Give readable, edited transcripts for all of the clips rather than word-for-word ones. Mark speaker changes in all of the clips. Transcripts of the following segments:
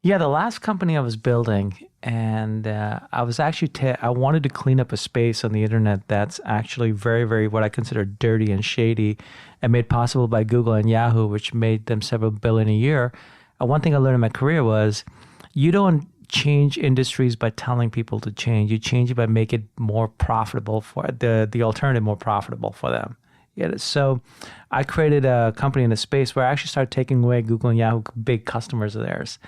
Speaker 1: Yeah, the last company I was building, and I was actually I wanted to clean up a space on the internet that's actually very, very what I consider dirty and shady, and made possible by Google and Yahoo, which made them several billion a year. One thing I learned in my career was you don't change industries by telling people to change. You change it by making it more profitable for the alternative more profitable for them. Yeah, so I created a company in a space where I actually started taking away Google and Yahoo big customers of theirs.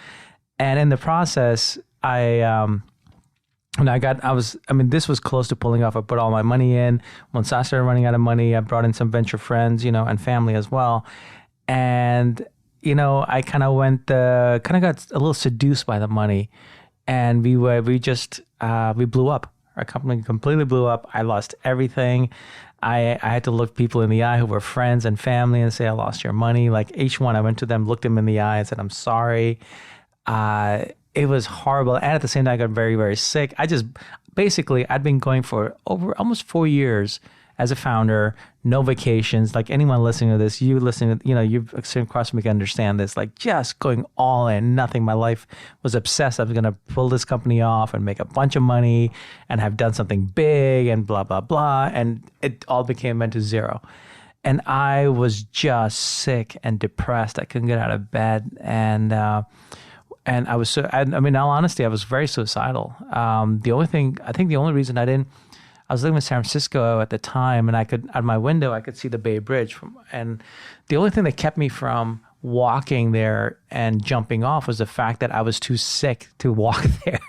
Speaker 1: And in the process, I mean, this was close to pulling off. I put all my money in. Once I started running out of money, I brought in some venture friends, and family as well. And, I kind of got a little seduced by the money. And we blew up. Our company completely blew up. I lost everything. I had to look people in the eye who were friends and family and say, I lost your money. Like each one, I went to them, looked them in the eye and said, I'm sorry. It was horrible. And at the same time, I got very, very sick. I'd been going for over almost 4 years as a founder, no vacations. Like anyone listening to this, you've sitting across from me can understand this, like just going all in, nothing. My life was obsessed. I was going to pull this company off and make a bunch of money and have done something big and blah, blah, blah. And it all went to zero. And I was just sick and depressed. I couldn't get out of bed. And I was in all honesty, I was very suicidal. The only reason I was living in San Francisco at the time, and out my window, I could see the Bay Bridge and the only thing that kept me from walking there and jumping off was the fact that I was too sick to walk there.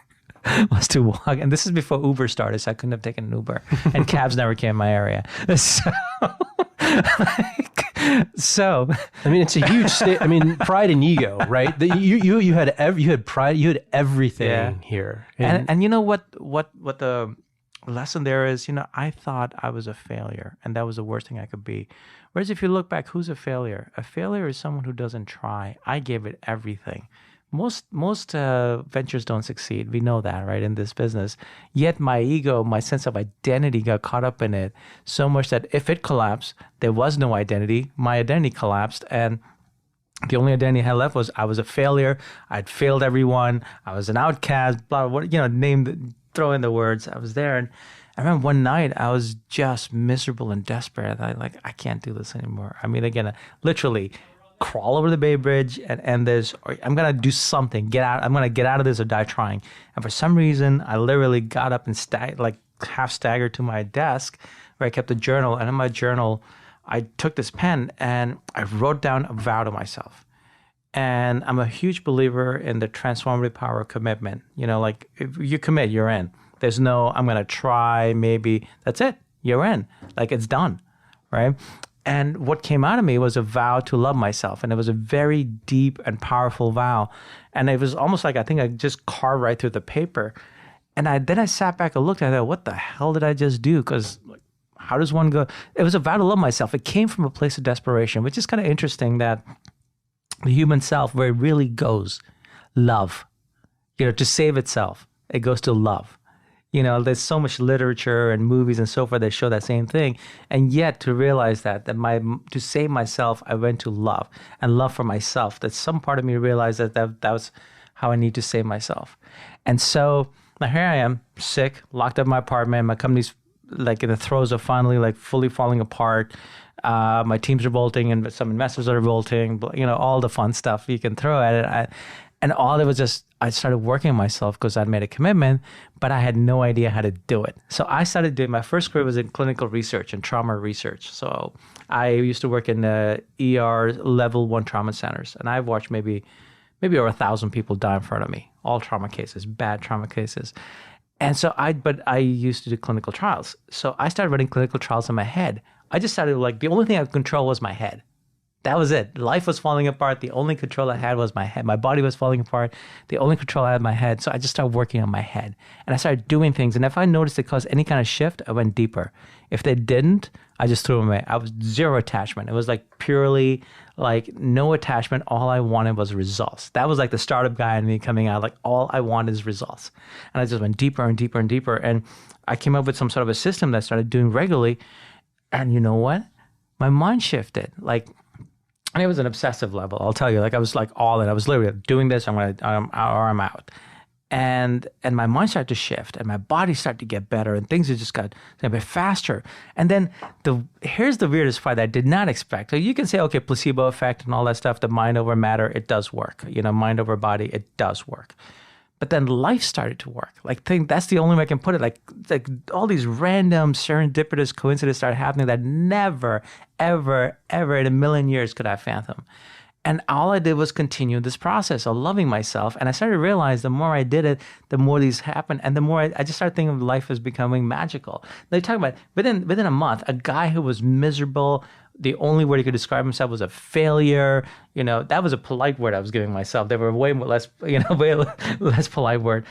Speaker 1: Was to walk. And this is before Uber started, so I couldn't have taken an Uber. And cabs never came in my area. So,
Speaker 2: I mean, it's a huge pride and ego, right? You had pride, you had everything here.
Speaker 1: And you know what the lesson there is, I thought I was a failure, and that was the worst thing I could be. Whereas if you look back, who's a failure? A failure is someone who doesn't try. I gave it everything. Most ventures don't succeed. We know that, right, in this business. Yet my ego, my sense of identity got caught up in it so much that if it collapsed, there was no identity. My identity collapsed, and the only identity I had left was I was a failure. I'd failed everyone. I was an outcast, blah, blah, throw in the words. I was there, and I remember one night I was just miserable and desperate. I can't do this anymore. I mean, again, literally crawl over the Bay Bridge and end this, or I'm going to do something, get out. I'm going to get out of this or die trying. And for some reason, I literally got up and half staggered to my desk where I kept a journal. And in my journal, I took this pen and I wrote down a vow to myself. And I'm a huge believer in the transformative power of commitment. If you commit, you're in. There's no, I'm going to try, maybe. That's it. You're in. It's done, right? And what came out of me was a vow to love myself. And it was a very deep and powerful vow. And it was almost like I think I just carved right through the paper. And then I sat back and looked at it. What the hell did I just do? Because how does one go? It was a vow to love myself. It came from a place of desperation, which is kind of interesting that the human self, where it really goes, love, to save itself, it goes to love. There's so much literature and movies and so forth that show that same thing. And yet to realize that to save myself, I went to love and love for myself. That some part of me realized that was how I need to save myself. And so now here I am, sick, locked up in my apartment. My company's in the throes of finally fully falling apart. My team's revolting and some investors are revolting, all the fun stuff you can throw at it. And all it was just, I started working on myself because I'd made a commitment, but I had no idea how to do it. So I started doing, my first career was in clinical research and trauma research. So I used to work in the ER level 1 trauma centers. And I've watched maybe over 1,000 people die in front of me, all trauma cases, bad trauma cases. And so I used to do clinical trials. So I started running clinical trials in my head. I just started the only thing I could control was my head. That was it. Life was falling apart. The only control I had was my head. My body was falling apart. The only control I had was my head. So I just started working on my head. And I started doing things. And if I noticed it caused any kind of shift, I went deeper. If they didn't, I just threw them away. I was zero attachment. It was purely no attachment. All I wanted was results. That was the startup guy in me coming out. All I wanted is results. And I just went deeper and deeper and deeper. And I came up with some sort of a system that I started doing regularly. And you know what? My mind shifted. And it was an obsessive level. I'll tell you, like I was like all in. I was literally doing this. Or I'm out. And my mind started to shift, and my body started to get better, and things just got a bit faster. And then here's the weirdest part that I did not expect. So you can say, okay, placebo effect and all that stuff, the mind over matter, it does work. Mind over body, it does work. But then life started to work. That's the only way I can put it. Like all these random serendipitous coincidences started happening that never, ever, ever in a million years could I fathom. And all I did was continue this process of loving myself. And I started to realize the more I did it, the more these happened. And the more I just started thinking of life as becoming magical. They talk about within a month, a guy who was miserable, the only word he could describe himself was a failure. That was a polite word I was giving myself. They were way less polite word,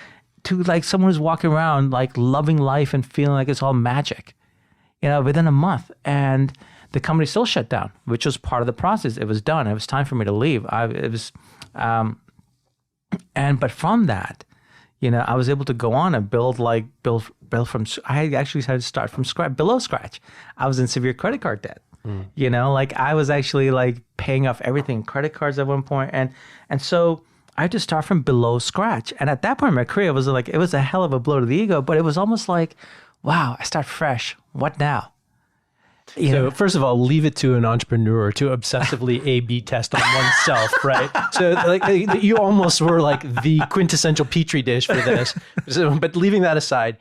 Speaker 1: to like someone who's walking around like loving life and feeling like it's all magic, within a month. And the company still shut down, which was part of the process. It was done. It was time for me to leave. But from that, I was able to go on and build from. I actually had to start from scratch, below scratch. I was in severe credit card debt. I was actually like paying off everything, credit cards at one point, and so I had to start from below scratch. And at that point in my career, it was a hell of a blow to the ego, but it was almost like, wow, I start fresh. What now?
Speaker 2: So first of all, leave it to an entrepreneur to obsessively A/B test on oneself, right? So you almost were like the quintessential petri dish for this. But leaving that aside,